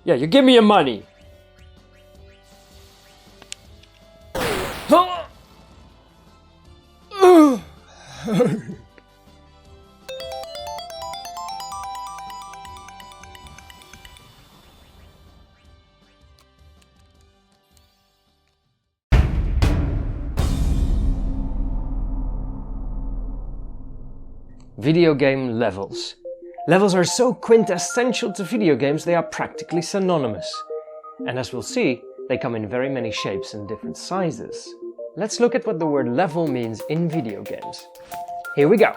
Yeah, you give me your money. Video game levels. Levels are so quintessential to video games they are practically synonymous. And as we'll see, they come in very many shapes and different sizes. Let's look at what the word level means in video games. Here we go!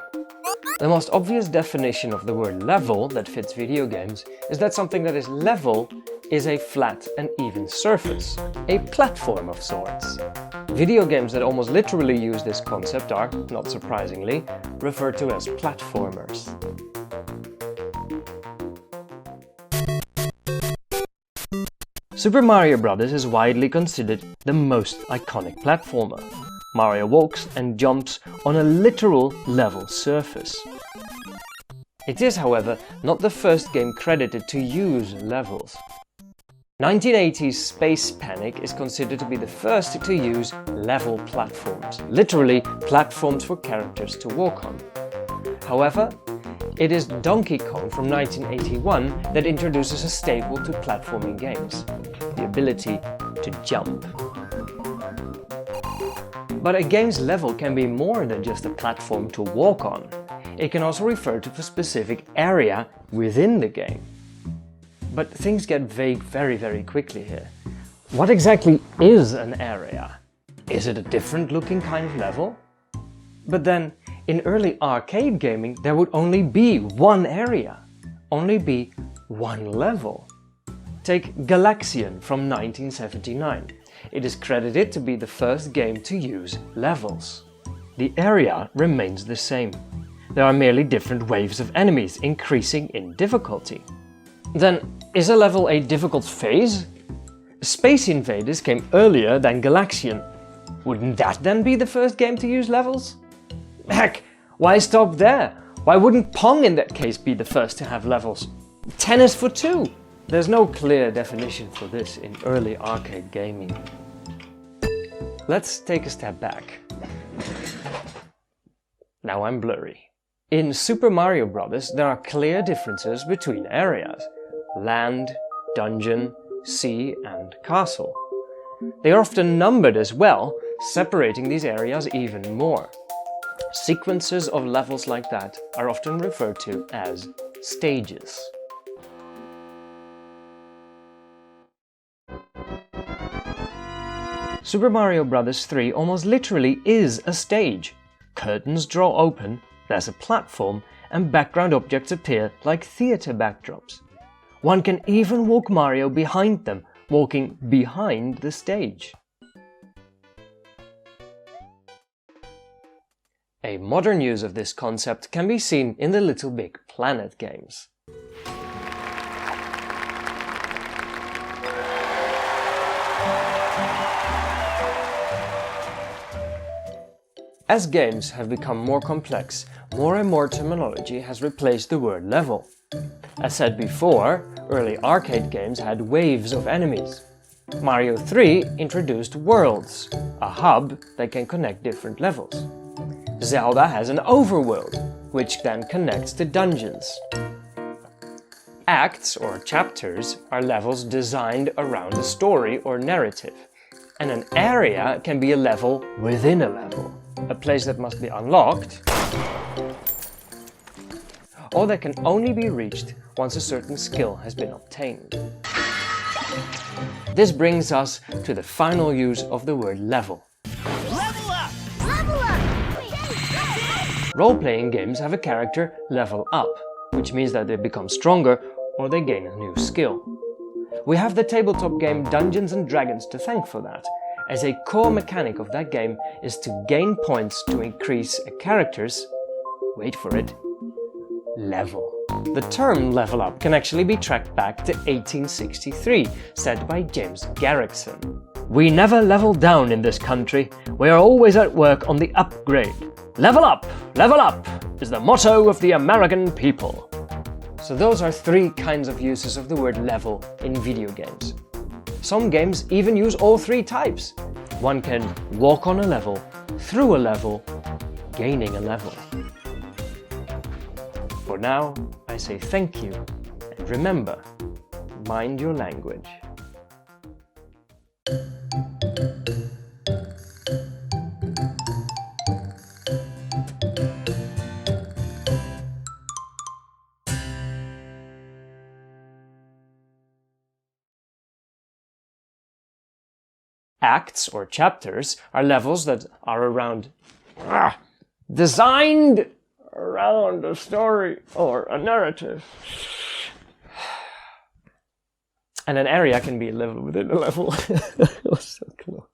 The most obvious definition of the word level that fits video games is that something that is level is a flat and even surface, a platform of sorts. Video games that almost literally use this concept are, not surprisingly, referred to as platformers. Super Mario Bros. Is widely considered the most iconic platformer. Mario walks and jumps on a literal level surface. It is, however, not the first game credited to use levels. 1980's Space Panic is considered to be the first to use level platforms, literally platforms for characters to walk on. However, it is Donkey Kong from 1981 that introduces a staple to platforming games, the ability to jump. But a game's level can be more than just a platform to walk on. It can also refer to a specific area within the game. But things get vague very quickly here. What exactly is an area? Is it a different looking kind of level? But then, in early arcade gaming, there would only be one area, only be one level. Take Galaxian from 1979. It is credited to be the first game to use levels. The area remains the same. There are merely different waves of enemies, increasing in difficulty. Then, is a level a difficult phase? Space Invaders came earlier than Galaxian. Wouldn't that then be the first game to use levels? Heck, why stop there? Why wouldn't Pong in that case be the first to have levels? Tennis for two! There's no clear definition for this in early arcade gaming. Let's take a step back. Now I'm blurry. In Super Mario Bros. There are clear differences between areas: land, dungeon, sea and castle. They are often numbered as well, separating these areas even more. Sequences of levels like that are often referred to as stages. Super Mario Bros. 3 almost literally is a stage. Curtains draw open, there's a platform, and background objects appear like theatre backdrops. One can even walk Mario behind them, walking behind the stage. A modern use of this concept can be seen in the Little Big Planet games. As games have become more complex, more and more terminology has replaced the word level. As said before, early arcade games had waves of enemies. Mario 3 introduced worlds, a hub that can connect different levels. Zelda has an overworld, which then connects to dungeons. Acts or chapters are levels designed around a story or narrative, and an area can be a level within a level, a place that must be unlocked, or that can only be reached once a certain skill has been obtained. This brings us to the final use of the word level. Level up! Level up! Role-playing games have a character level up, which means that they become stronger or they gain a new skill. We have the tabletop game Dungeons & Dragons to thank for that, as a core mechanic of that game is to gain points to increase a character's, wait for it, level. The term level up can actually be tracked back to 1863, said by James Garrickson. "We never level down in this country. We are always at work on the upgrade. Level up is the motto of the American people." So those are 3 kinds of uses of the word level in video games. Some games even use all 3 types. One can walk on a level, through a level, gaining a level. For now, I say thank you, and remember, mind your language. Acts or chapters are levels that are designed around a story or a narrative. And an area can be a level within a level. It was so close.